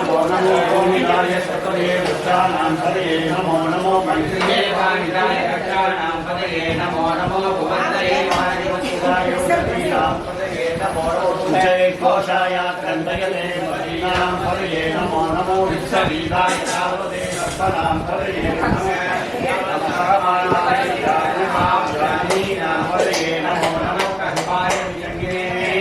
नमो नमो गोविंदाय सकले वृक्षाणां पदये नमो नमो पंचये वाणिदाय कक्षाणां पदये नमो नमो भुवन्तये वाणिवसुधाय उदतीनां पदये नमो जय घोषाय क्रन्दयते मदीनां पदये नमो नमो विश्ववीराय तावदे सर्वनां पदये नमो पदये नमो नमो कहवाय विजङ्गिने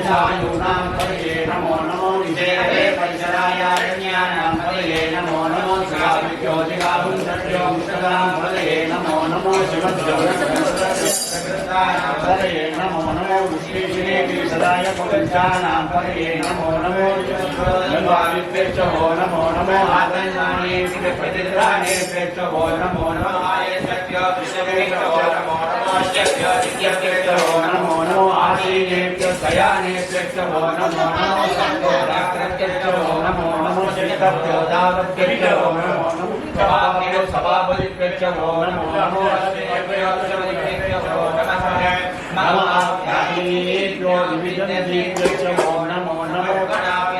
सायूनां पदये नमो नमो विजयते परिसरायारण्यानां पदये नमो नमो शिवाभिज्योतिकाहुंसत्योंशदां पदये नमो नमो शिवज्योतिकाहुंसत्योंशदां पदये नमो नमो विश्वेशिने सदाय पुरुषाणां पदये नमो नमो जन्माविप्रेक्षो नमो नमो आत्मज्ञाने प्रतिद्राणे प्रेक्षो नमो नमो आयशक्यो विश्वेक्षो नमो नमो शक्यो नित्यप्रेक्षो नमो नमो आशीनेभ्यो दयानेभ्यो नमो नमो संतोराक्रत्यभ्यो नमो नमो शिष्टभ्यो दावभ्यो नमो नमो सभाभ्यो सभापतिभ्यो नमो नमो अस्तेभ्यो समितिभ्यो नमः नमः ज्ञानीभ्यो विविधेभ्यो नमो नमो गणाभ्यो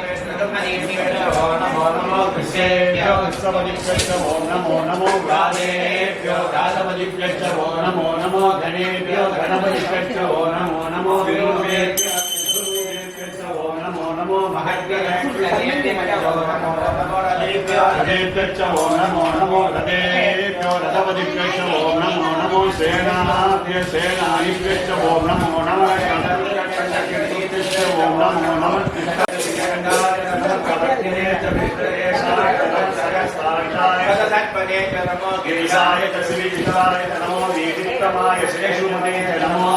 नमो नमो कृष्णेभ्यो कृष्णपतिभ्यो नमो नमो गादेभ्यो गादपतिभ्यो नमो नमो गणेभ्यो गणपतिभ्यो नमो नमो विरूपेभ्यो नमो नमो महद्भ्यो नमो नमो रथेभ्यो रथपतिभ्यो नमो नमो सेनाभ्यो सेनानिभ्यो नमो नमो नमो नमो गिरिशाय तस्वीराय नमो वीतिक्रमाय श्रेषुमते नमो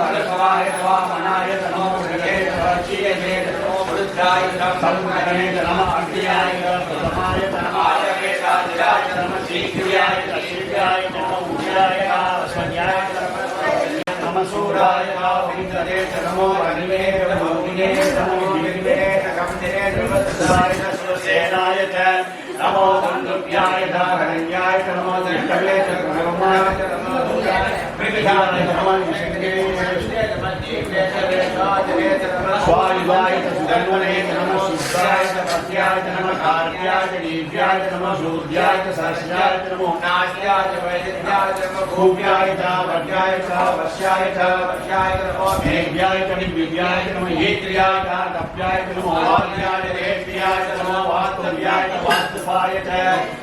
हरस्वाय स्वामनाय नमो भृगेशे नमो वृद्धाय नमो नमः अग्नियाय प्रथमाय नमः आयवेशाय नमः शीघ्राय शीघ्राय नमो उज्याय वसन्याय नमः सूराय विन्दते नमो अग्निवे नमो अग्निवे नमो दिव्ये कमने नमस्ताय सेनाय च नमो बन्धुभ्याय धारणयाय नमो दृष्टवे नमो मृगयाय नमो स्वायुवाय सुदन्वने नमो शुद्धाय पत्याय नमो कार्याय दिव्याय नमो सूर्याय सहस्राय नमो नास्याय वैद्याय नमो भूव्याय वड्याय वश्याय वश्याय नमो मेघ्याय दिव्याय नमो हेत्र्याय तप्याय नमो वाद्याय रेत्याय नमो वास्तव्याय वास्तवाय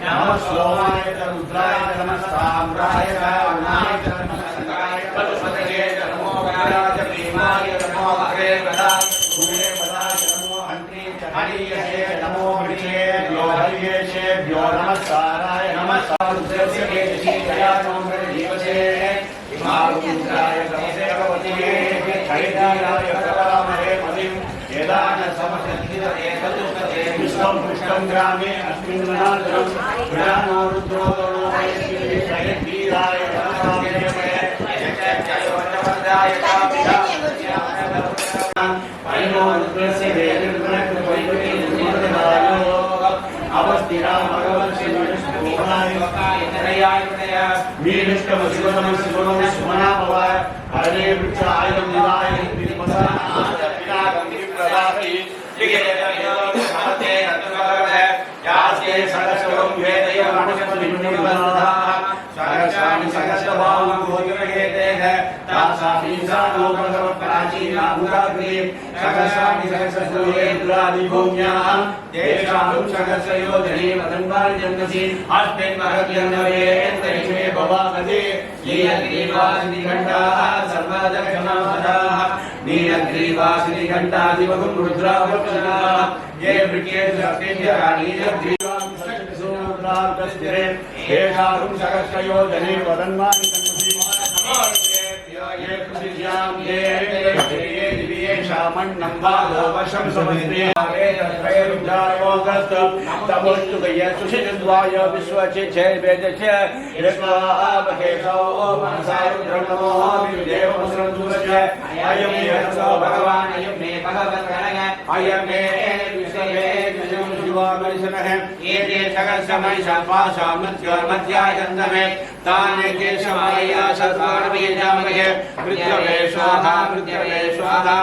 नमः श्लोमाय रुद्राय नमः साम्राय अनाय नमः संगाय पशुपतये नमो गणाय भीमाय नमो अग्रे वदाय भूये वदाय नमो हन्त्रे हरिये नमो हरिये हरिये नमस्काराय नमः रुद्रस्य जया नमो जीवसे हिमारुद्राय नमसे भगवते चैतन्याय प्रवामहे मदिं वेदान समसिद्धिरे चतुष्पदे विश्वं पुष्टं ग्रामे अस्मिन् वनान्तरं ज्ञानो रुद्रो शैलवीराय नमः परिणो रुद्रस्य अवस्थिरा भगवन् सुमना भवाय हरे वृक्ष आयुधं निवाय यास्ते सहस्रं वेदय सहस्राणि सहस्रभावं गोचरयेतेः तासामीशानो प्राचीना भूताग्रे सहस्राणि सहस्रसूर्येन्द्रादिभूम्याः तेषां सहस्रयोजने वदन्वानि जन्मसि अस्मिन् महत्यन्नवेन्द्रैषे भवामहे नीलग्रीवासिनिघण्टाः सर्वदक्षिणापदाः नीलग्रीवासिनिघण्टादिवहुं रुद्रावक्षणाः ये येषां सहस्रयोजने वदन्वानि मन्नं वादो वशं समस्ते सुषिद्वाय विश्वचे वेदचे अयं मे भगवान् अयं मे भगवन् अयं मे शिवामरिशनः एते सकलसमयशापाशामृत्योर्मध्यायन्तमे ताने केशवाया सत्वारवीजामहे मृत्यवे स्वाहा मृत्यवे स्वाहा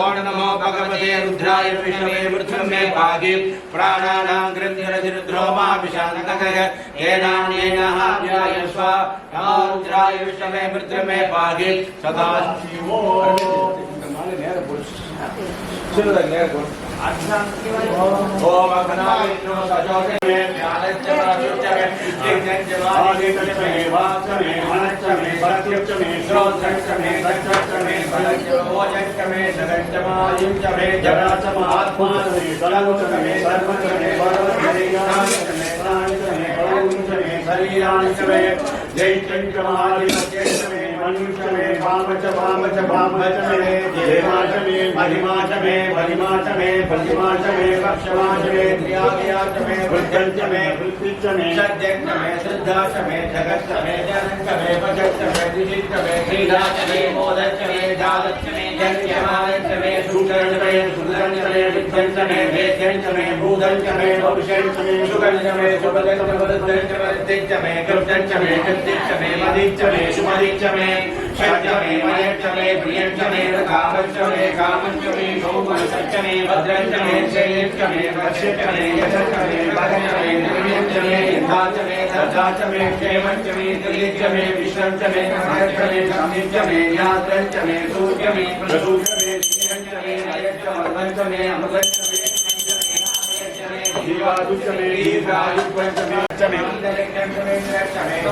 ओम नमो भगवते रुद्राय विष्णवे मृत्युमे भागे प्राणानां गृह्यरधिरुद्रो मा विशानकः येनान्येनः व्याय स्वाहा रुद्राय विष्णवे मृत्युमे भागे सदा शिवो ओम अघनाविष्णु सजोषमे व्यालच्चमे जिज्ञञ्जवादितमे वाचमे मनच्चमे भरत्यच्चमे श्रोत्रच्चमे दक्षच्चमे बलच्चमे सगच्चमायुच्चमे जडाचमात्माचमे सलमुचमे सर्वचमे भरवच्चमे प्राणिचमे बलमुचमे शरीराणिचमे जैत्यञ्चमादितच्चमे मनुष्यमे भामच भामच भामचमे देवाचमे महिमाचमे महिमाचमे प्रतिमाचमे पक्षमाचमे क्रियाक्रियाचमे वृद्धञ्चमे वृत्तिचमे सद्यञ्चमे श्रद्धाचमे जगच्चमे जनञ्चमे पचच्चमे दिशिच्चमे क्रीडाचमे मोदच्चमे जालच्चमे जन्यमानच्चमे सुकर्णचमे सुन्दरञ्चमे विद्धञ्चमे वेद्यञ्चमे भूदञ्चमे भविष्यञ्चमे सुगञ्चमे सुभदञ्चमे वृद्धिच्चमे कृष्णञ्चमे कृत्तिच्चमे मदिच्चमे सुमदिच्चमे षड्चमे मयच्चमे प्रियञ्चमे कामच्चमे कामच्चमे सौमनसच्चमे भद्रञ्चमे शैल्यच्चमे वर्षच्चमे यशच्चमे भगञ्चमे निर्यञ्चमे यथाचमे सजाचमे क्षेमञ्चमे त्रियच्चमे विश्वञ्चमे कमलच्चमे समिच्चमे यात्रञ्चमे सूर्यमे प्रसूर्यमे श्रीयञ्चमे नयच्चमे अमृतञ्चमे जीवादुच्चमे दीर्घायुष्वञ्चमे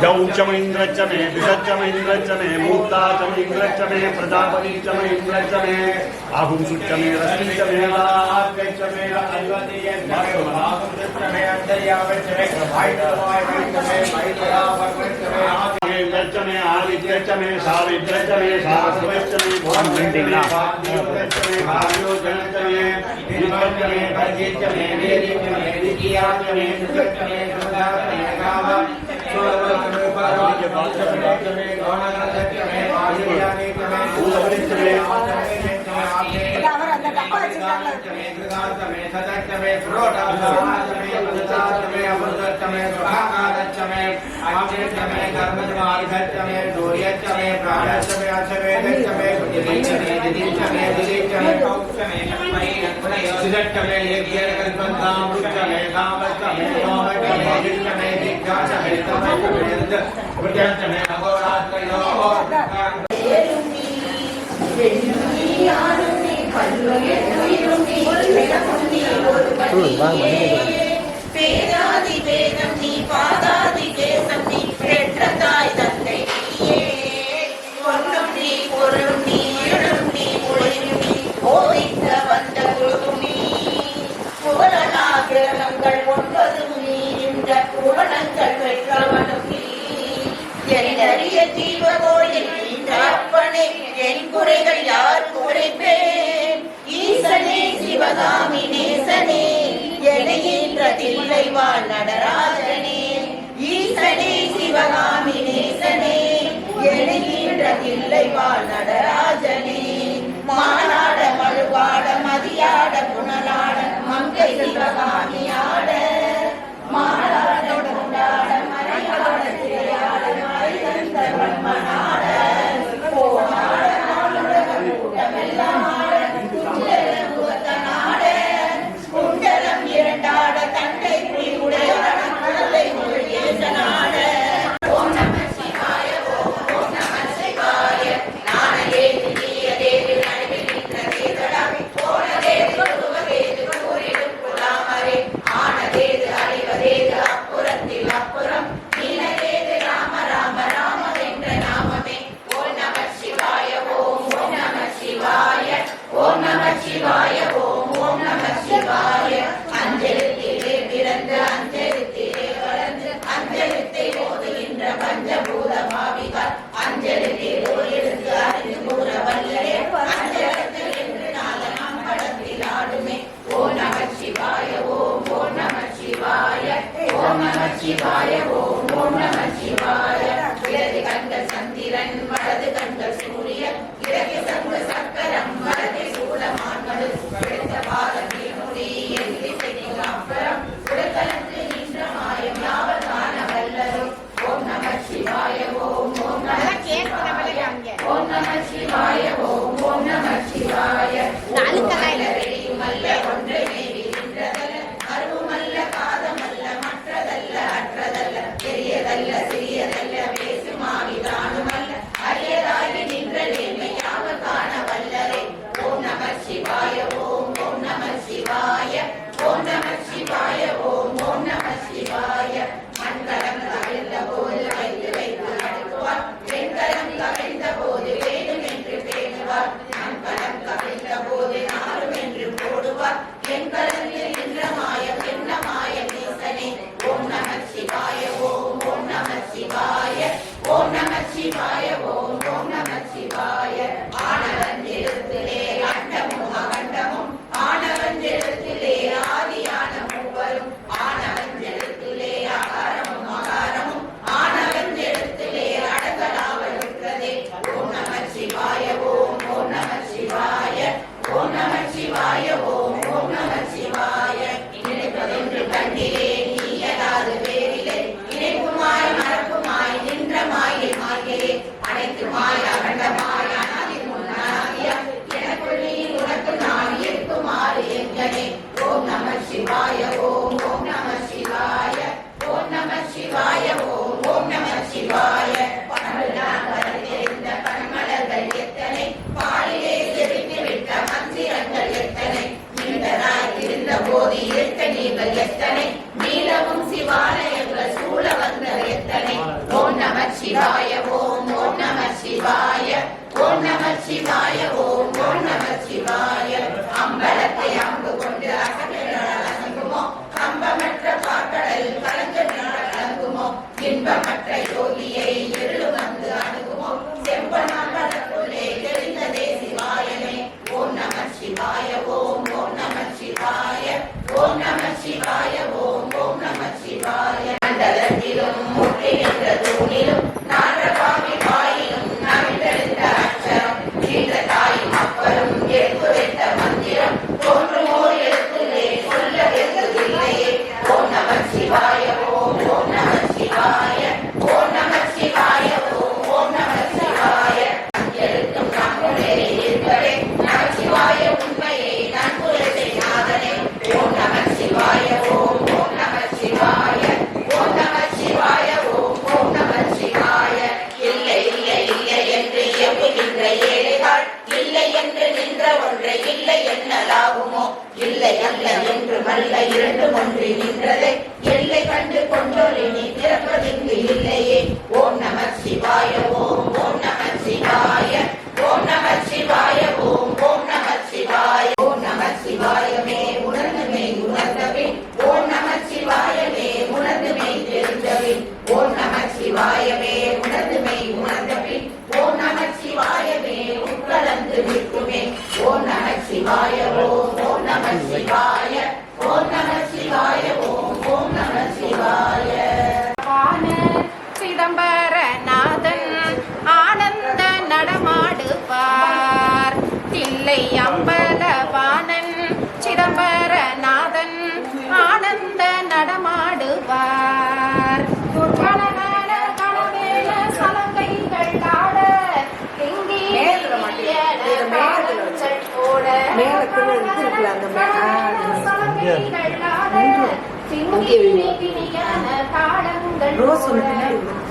जौचमेन्द्रच्चमे विषच्चमेन्द्रच्चमे मूर्ताचमेन्द्रच्चमे प्रजापतिच्चमे इन्द्रच्चमे आहुंसुच्चमे रश्मिच्चमे लाभ्यच्चमे अल्वतीयच्चमे अन्तर्यावच्चमे प्रभाइतवायच्चमे मैत्रावच्चमे आदित्यच्चमे सावित्रच्चमे सारस्वच्चमे भोजनच्चमे भाग्योजनच्चमे दीपच्चमे भर्जिच्चमे वेदिच्चमे विद्याच्चमे सुचच्चमे सुधाचमे काम सोलवच्चमे पाराजपच्चमे गौणगच्चमे आदित्यानिच्चमे भूतवच्चमे आचमे कृताचमे सतच्चमे प्रोटाचमे अमृताचमे अमृतच्चमे प्रभाकारच्चमे आचमे कर्मजमार्गच्चमे दूर्यच्चमे प्राणच्चमे अचमे दच्चमे दिदिच्चमे दिदिच्चमे दिदिच्चमे कौच्चमे सिद्धच्चमे यज्ञकल्पन्तामृच्चमे कामच्चमे सोमच्चमे दिच्चमे दिग्गाचमे तमच्चमे वृद्धच्चमे अहोरात्रयोः பேராதி வேதம் நீ பாதாதி தேசம் நீ பெற்ற தாய் தந்தை நீயே பொன்னும் நீ பொருளும் நீ இருளும் நீ ஒளியும் நீ போதித்த வந்த குழுவும் நீ புகழனா கிரகங்கள் 9 நீ இந்த புகழங்கள் பெற்றவனும் நீ என்னறிய ஜீவகோயில் அப்பனே என் குறைகள் யார் குறைப்பேன் ஈசனே சிவகாமி நேசனே எனையின்றதில்லை வாழ் நடராஜனே ஈசனே சிவகாமி நேசனே எனையின்றதில்லை வாழ் நடராஜனே மானாட மழுவாட மதியாட புனலாட மங்கை சிவகாமியாட மானாட கொண்டாட மறையாட திரையாட மறைந்த பிரம்மனாட போனாட நாளுலக கூட்டமெல்லாம் குண்டலம் இரண்டாட தந்தை புலி உடையாட குழந்தை முருகேசனாட ஓம் நம சிவாய ஓம் நம சிவாய நானதேது நீயதேது நடுவில் நின்ற தேதடா போனதேது குருவதேது கூறிடும் குலாமரே ஆனதேது அறிவதேது பெரியதல்ல சிறியதல்ல பேசுமாவிதானுமல்ல அரியதாகி நின்ற நேர்மையாக காண வல்லரே. ஓம் நம சிவாய ஓம் ஓம் நம சிவாய ஓம் நம சிவாய ஓம் ஓம் நம சிவாய. மண்கலம் கவிழ்ந்த போது வைத்து வைத்து அடுக்குவார், வெண்கலம் கவிழ்ந்த போது வேணும் என்று பேணுவார், மண்கலம் கவிழ்ந்த போது நாடும் என்று போடுவார், என் கலத்தில் நின்ற மாயம் என்ன மாய நேசனே. ஓம் நம சிவாய ஓம் ஓம் நம சிவாய ஓம் நம சிவாய ஓம் ஓம் நம சிவாய. ஆனவன் எழுத்திலே அண்டமும் அகண்டமும், ஆனவன் எழுத்திலே ஆதியான மூவரும், ஆனவன் எழுத்திலே அகாரமும் அகாரமும், ஆனவன் எழுத்திலே அடங்கலாவல் இருக்கிறதே. ஓம் நம சிவாய ஓம் ஓம் நம சிவாய ஓம் நம சிவாய ஓம் ஓம் நம சிவாய. நினைப்பதென்று கண்டிலே நீயலாது வேறிலே, இணைப்புமாய் மறப்புமாய் நின்ற மாயை மாய்களே. அனைத்துமாய் அகண்டமாய் அனாதி முன்னாதிய எனக்குள் நீ உனக்கு நான் இருக்குமாறு எங்கனே. ஓம் நம சிவாய ஓம் ஓம் நம சிவாய ஓம் நம சிவாய ஓம் ஓம் நம சிவாய. தெரிந்த பன்மலர்கள் எத்தனை, பாலிலே செவித்து விட்ட மந்திரங்கள் எத்தனை, நீண்டதாய் இருந்த போது இருக்க நீங்கள் எத்தனை, நீலவும் சிவாலயங்கள் சூழ வந்தது எத்தனை. ஓம் நம சிவாய ஓம் ஓம் நம சிவாய ஓம் நம சிவாய ஓம் ஓம் நம சிவாய. அம்பலத்தை அம்பு கொண்டு அசங்குமோ, கம்பமற்ற பாக்கடல் கலந்து கலங்குமோ, இன்பமற்ற யோகியை இருளு வந்து அணுகுமோ, செம்பனாக்கடற்குள்ளே தெரிந்ததே சிவாயமே. ஓம் நம சிவாய ஓம் ஓம் நம சிவாய ஓம் நம சிவாய ஓம் ஓம் நம சிவாய. மண்டலத்திலும் முற்றி நின்ற தூணிலும் நான்றபாவி வாயிலும் நவிழ்ந்தெழுந்த அச்சரம், நீண்ட தாயும் அப்பரும் எடுத்துரைத்த மந்திரம், தோன்றுமோர் எழுத்துலே சொல்ல வெறுதில்லையே. ஓம் நம சிவாய ஓம் ஓம் நம சிவாய ஓம் நம சிவாய ஓம் ஓம் நம சிவாய. எழுத்தும் நம்முடைய இருப்பதே நம சிவாய உண்மையை நன்புரத்தை நாதனே. ஓம் நம சிவாய ஓம் ஓம் நம சிவாய ஓம் நம சிவாய ஓம் ஓம் நம சிவாய. இல்லை இல்லை இல்லை என்று எம்புகின்ற ஏழைகள், இல்லை என்று நின்ற ஒன்றை இல்லை என்னலாகுமோ, இல்லை அல்ல என்று மல்ல இரண்டும் ஒன்று நின்றதை எல்லை கண்டு கொண்டோரி நீ திறப்பதிங்கு இல்லையே. ஓம் நம சிவாய ஓம் ஓம் நம சிவாய ஓம் நம சிவாய ஓம் ஓம் நம சிவாய. ஓம் நம சிவாயமே உணர்ந்துமே உணர்ந்தபின், ஓம் நம சிவாயமே உணர்ந்துமே தெரிந்தபின், ஓம் நம சிவாயமே உணர்ந்துமே உணர்ந்தபின், ஓம் நம சிவாயமே உட்கலந்து நிற்குமே. ஓம் நம சிவாய ஓம் ஓம் நம சிவாய ஓம் நம சிவாய ஓம் ஓம் நம சிவாய. சிதம்பரநாதன் ஆனந்த நடமாடுவார், தில்லை அம்பலவாணன் சிதம்பரநாதன் ஆனந்த நடமாடுவார். கணகண கணவேல சலங்கைகள் ஆட,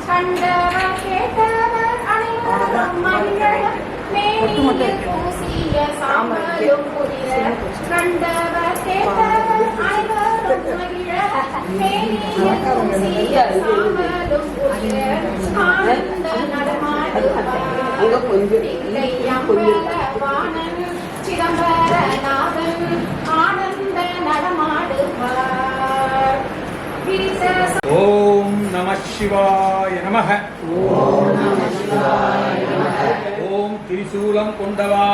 கண்டவர் கேட்டவர் அனைவரும் மங்களம், மேனியில் பூசிய சாம்பலும் புதிர, கண்டவர் கேட்டவர் அனைவரும் மகிழ, மேனியில் பூசிய சாம்பலும் புதிர, ஆனந்த நடமாடுவார். தில்லை அம்பலவாணன் சிதம்பரநாதன் ஆனந்த நடமாடுவார். ஓம் நம சிவாய நமஹ. ஓம் திரிசூலம் கொண்டவா,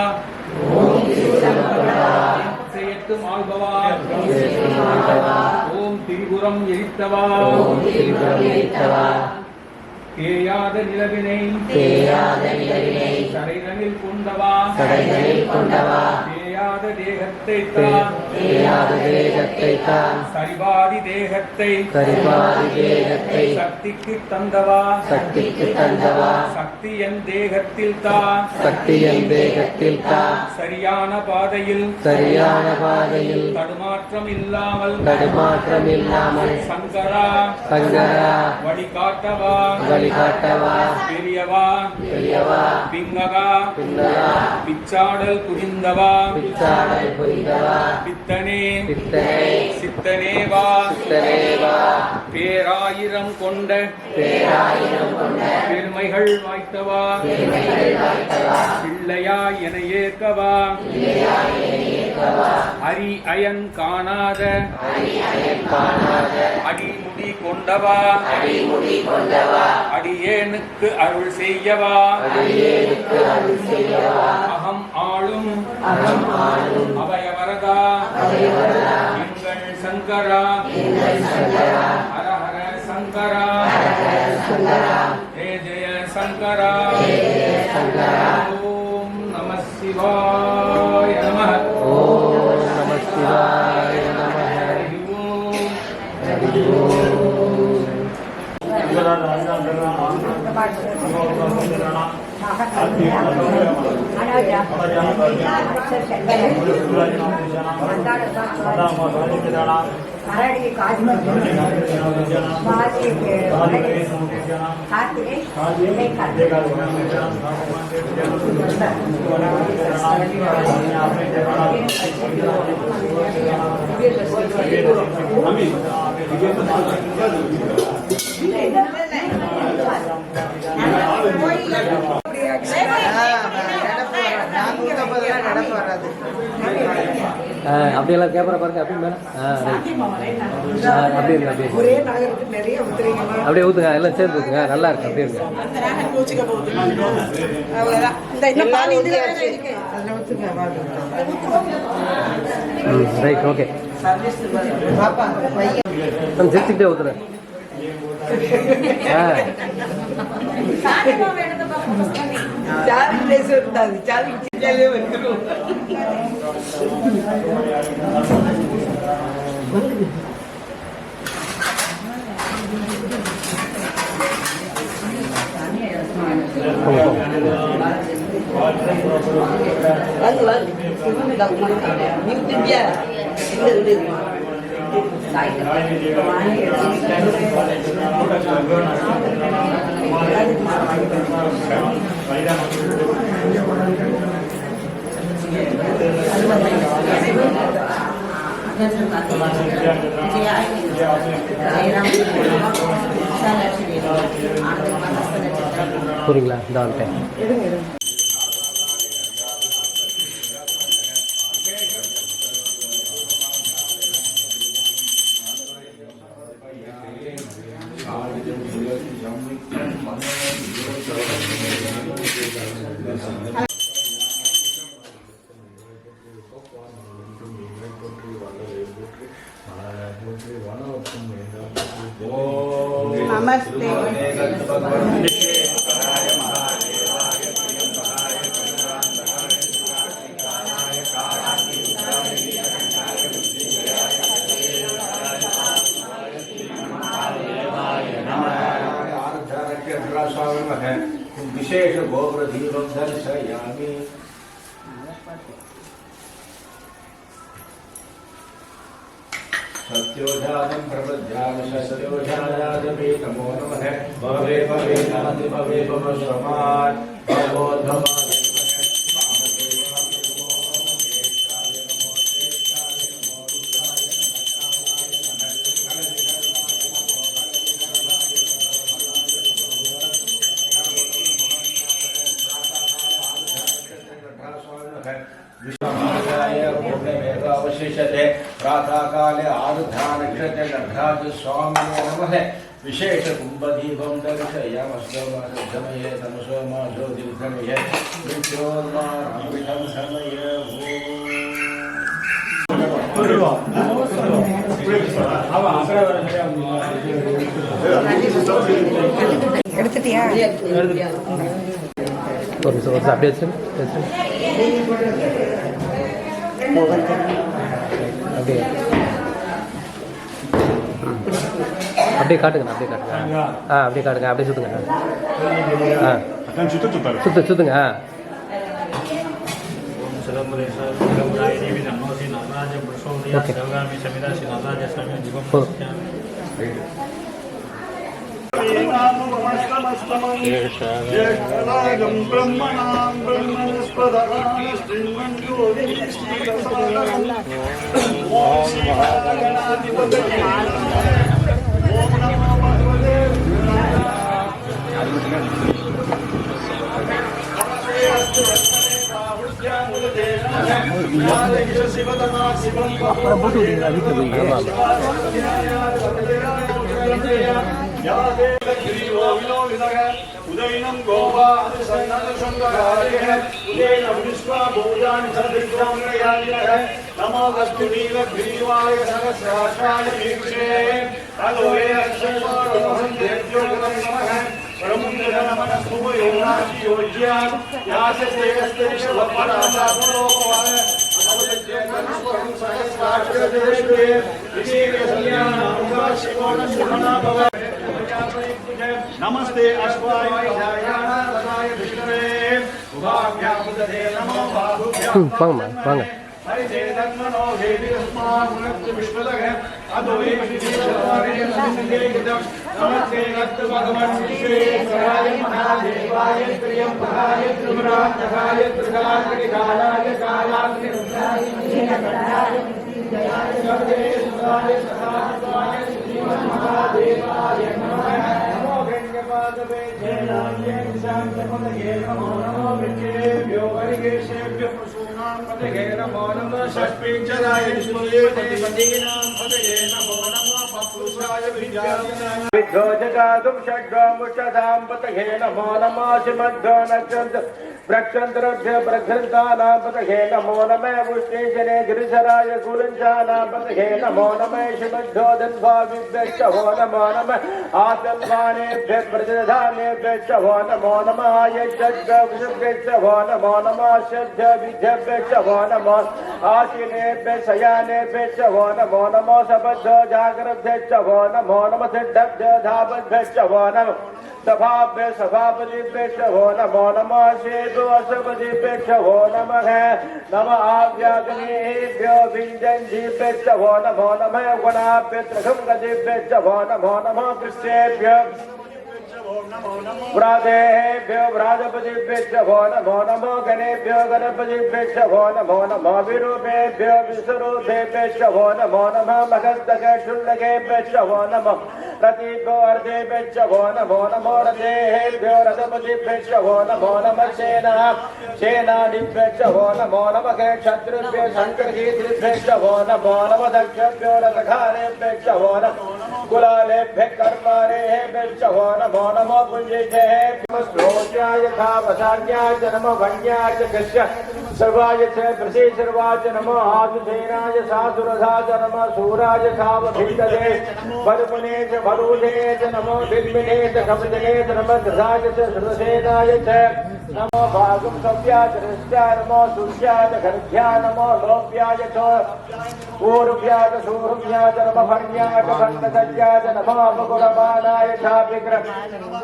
செய்யத்து மாழ்பவா, ஓம் திரிபுரம் எரித்தவா, தேயாத நிலவினை சரைதனில் கொண்டவா, தேயாத தேகத்தை தேயாத தேகத்தை தான் சரிபாதி தேகத்தை சக்திக்கு தந்தவா சக்தி என் தேகத்தில் தான் சரியான பாதையில் தடுமாற்றம் இல்லாமல் சங்கரா வழிகாட்டவா பெரியவா பிங்ககா பிச்சாடல் புரிந்தவா பித்தனே சித்தனேவா பேராயிரம் கொண்ட பெருமைகள் வாய்த்தவா பிள்ளையா என ஏற்கவா அரி அயன் காணாத அடிமுடி கொண்டவா அடியேனுக்கு அருள் செய்யவா அகம் ஆளும் அபயவரதா எங்கள் சங்கரா ஹர ஹர சங்கரா ஜெய ஜெய சங்கரா ஓம் நம சிவாய நமः ஓம் நம சிவாய நமः ஹரி ஓம் அப்படியெல்லாம் கேமரா பாருங்க அப்படி மேலே அப்படி இருக்கு அப்படியே ஊற்றுங்க எல்லாம் சேர்ந்து ஊற்றுங்க நல்லா இருக்கு அப்படியே இருக்கு ரைட் ஓகே சிரிச்சுக்கிட்டே ஊற்றுறேன் புரியுங்களா இந்த வந்துட்டேன் நமஸ்தே विशेष गोब्र दीपम दर्शयामि सत्योजातं प्रपद्यामि सत्योजायादपि नमो नमः भवे भवे नाति भवे भव समात् भवोद्धव अवशिष्यते प्रातः काले आरुद्धा नक्षत्रे लग्नात् स्वामिने नमः विशेष कुंभदीपं दर्शयामस्तमये तमसो मा ज्योतिर्गमये मृत्योर्माभिषं समये எடுத்துட்டியா ஒரு நிமிஷம் அப்படியே அப்படியே அப்படியே காட்டுங்கண்ணா அப்படியே காட்டுங்க அப்படியே காட்டுங்க அப்படியே சுற்றுங்க சுற்றுங்க ज्येष्ठराजं ब्रह्मणां ब्रह्मणस्पदः ओम महागणाधिपतये ओम नमो भगवते उदयनं गोपादसन्नदसंगायः उदयनं विश्वभूतानि सर्वविक्रमयाजिनः नमो कस्तुरीलग्रीवाय सहस्राक्षाय वीक्षे अलोये अक्षयमारोहन्देभ्योगं नमः ब्रह्मणनमनस्तुभयोनादियोज्या यासस्तेस्तेषवपरासापरोपवाय अवदज्येकस्वरं सहस्राक्षरदेशे विशेषसंज्ञानां शिवोनशुभनाभव नमस्ते अश्वाय विष्णवे उभाभ्यामुदते नमो बाहुभ्यां வாங்க हरिते तन्मनो देवीस्मात् विश्वदः अदोये विश्वदेवं नमस्ते नमस्ते भगवान् विश्वेश्वराय महादेवाय त्र्यंबकाय त्रिपुरान्तकाय त्रिकालाय कालाग्निरुद्राय नीलकण्ठाय जयाय सर्वेश्वराय सदाशिवाय श्रीमन्महादेवाय नमः नमो गङ्गपादवे जयनाय शान्तपदये नमो नमो विष्णुभ्यो वरिगेशेभ्यो पशूनां पदये नमो नमः षट्पिञ्चराय विष्णुदेवतीनां पदये नमो नमः पपुषाय विद्याविनाय विद्योजगातुं षड्गमुषदां पदये नमो नमः श्रीमद्भ्यो नक्षत्र प्रक्षत्रभ्य प्रघृतानां पदये नमो नमः पुष्टिजने गिरिशराय कुलञ्चानां पदये नमो नमः श्रीमद्भ्यो धन्वाविभ्यश्च वो नमो नमः आसन्वानेभ्यः प्रतिधानेभ्यश्च वो नमो नमः यज्ञभ्यश्च वो नमो नमः श्रद्धविद्यभ्यश्च वो नमः आशिनेभ्यः शयानेभ्यश्च वो नमो नमः सपद्धो जागरभ्यश्च वो नमो नमः सिद्धभ्य धावभ्यश्च वो नमः सभाभ्य सभापतिभ्यश्च वो नमो नमः सेतु असपतिभ्यश्च वो नमः नमः आव्याग्नेभ्यो विञ्जन्जीभ्यश्च वो नमो नमः गुणाभ्य त्रिखंगतिभ्यश्च वो नमो नमः कृष्णेभ्यो व्रातेभ्यो व्राजपतिभ्यश्च वो नमो नमो गणेभ्यो गणपतिभ्यश्च वो नमो नमो विरूपेभ्यो विश्वरूपेभ्यश्च वो नमो नमः मकरन्दकशुण्डकेभ्यश्च वो नमः रतिभ्यो अर्धेभ्यश्च वो नमो नमो रथेभ्यो रथपतिभ्यश्च वो नमो नमः सेनादिभ्यश्च वो नमो नमः क्षत्रिभ्यो शङ्करगीत्रिभ्यश्च वो नमो नमः दक्षभ्यो रथखारेभ्यश्च वो नमः कुलालेभ्यः कर्मारेभ्यश्च वो नमो नमो पुञ्जिभ्यः श्लोक्याय खावसान्याय च नमो वन्याय च कस्य सर्वाय च प्रसीसर्वाय च नमो आसुसेनाय सासुरधाय च नमः सूराय खावभिन्दते वरुणे च वरुणे च नमो बिल्मिने च कमजने च नमः धृताय च धृतसेनाय च नमो भागं सव्याय च ऋष्याय नमो सूर्याय च गर्भ्याय नमो लोभ्याय च ऊर्भ्याय च सूर्भ्याय च नमः भर्याय च भण्डसज्जाय च नमो मुकुरमानाय चापिग्रह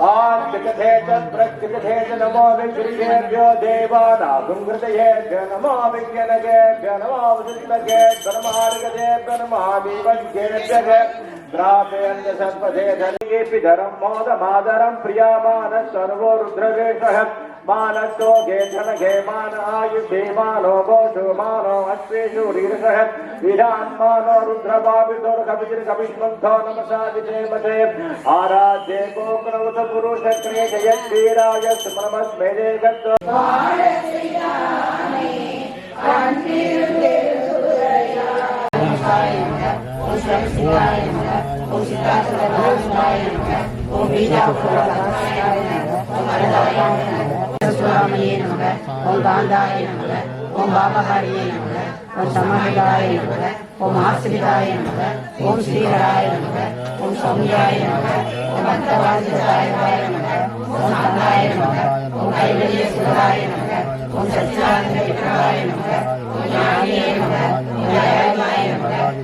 आस्तिकथे च प्रकृतिथे च नमो विग्रहेभ्यो देवानागं हृदयेभ्यो नमो विज्ञानकेभ्यो नमो वसिष्ठकेभ्यो नमार्गदेभ्यो नमो विवज्ञेभ्यः द्रापेन्द्र सर्पदे धनिकेऽपि धरं मोदमादरं प्रियामानः सर्वो रुद्रवेषः मानतो गे धनघे मान आयुधे मानो गोषो मानो अश्वेषु रीरसः विधान्मानो रुद्रबाबिदोर्कविजिर्कविष्मन्थो नमसादिते मते आराध्ये गोकुलवत पुरुषक्रिय जयद्वीराय स्मरमस्मेदे गत्तो ओम गांधाय नमः ओम बाबहारिये नमः ओम समहिताय नमः ओम आश्रिताय नमः ओम श्रीहराय नमः ओम सौम्याय नमः ओम अन्तराजसाय नमः ओम संगाय नमः ओम कैवल्यसुराय नमः ओम सच्चिदानंद विग्रहाय नमः ओम ज्ञानिये नमः ओम जयाय नमः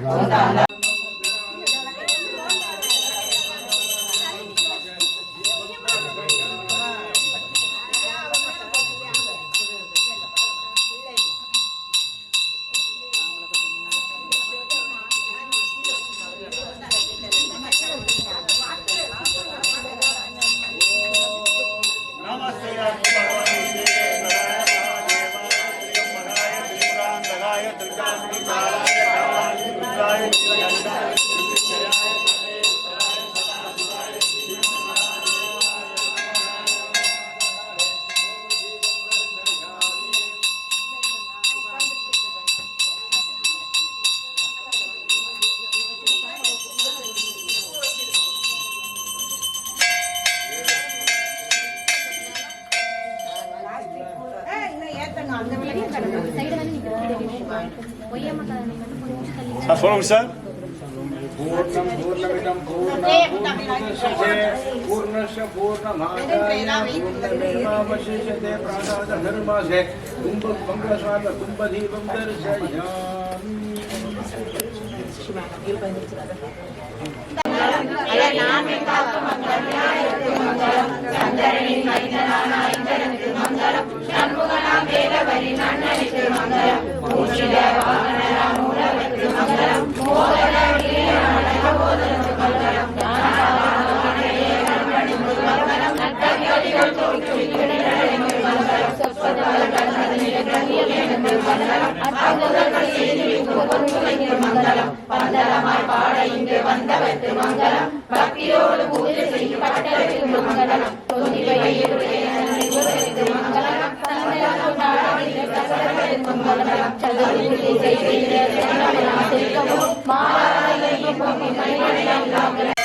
சொல்லுங்க சார். पूर्णं पूर्णमिदं पूर्णमुदच्यते पूर्णस्य पूर्णमादाय पूर्णमेवावशिष्यते प्रासादधर्मासे कुम्भस्वाम कुम्भदीपं दर्शयामि பந்தலமாய் பாட இங்கு வந்தவர்க்கு மங்களம் பக்தியோடு பூஜை செய்யும் பட்டவர்க்கு மங்களம் மங்களம்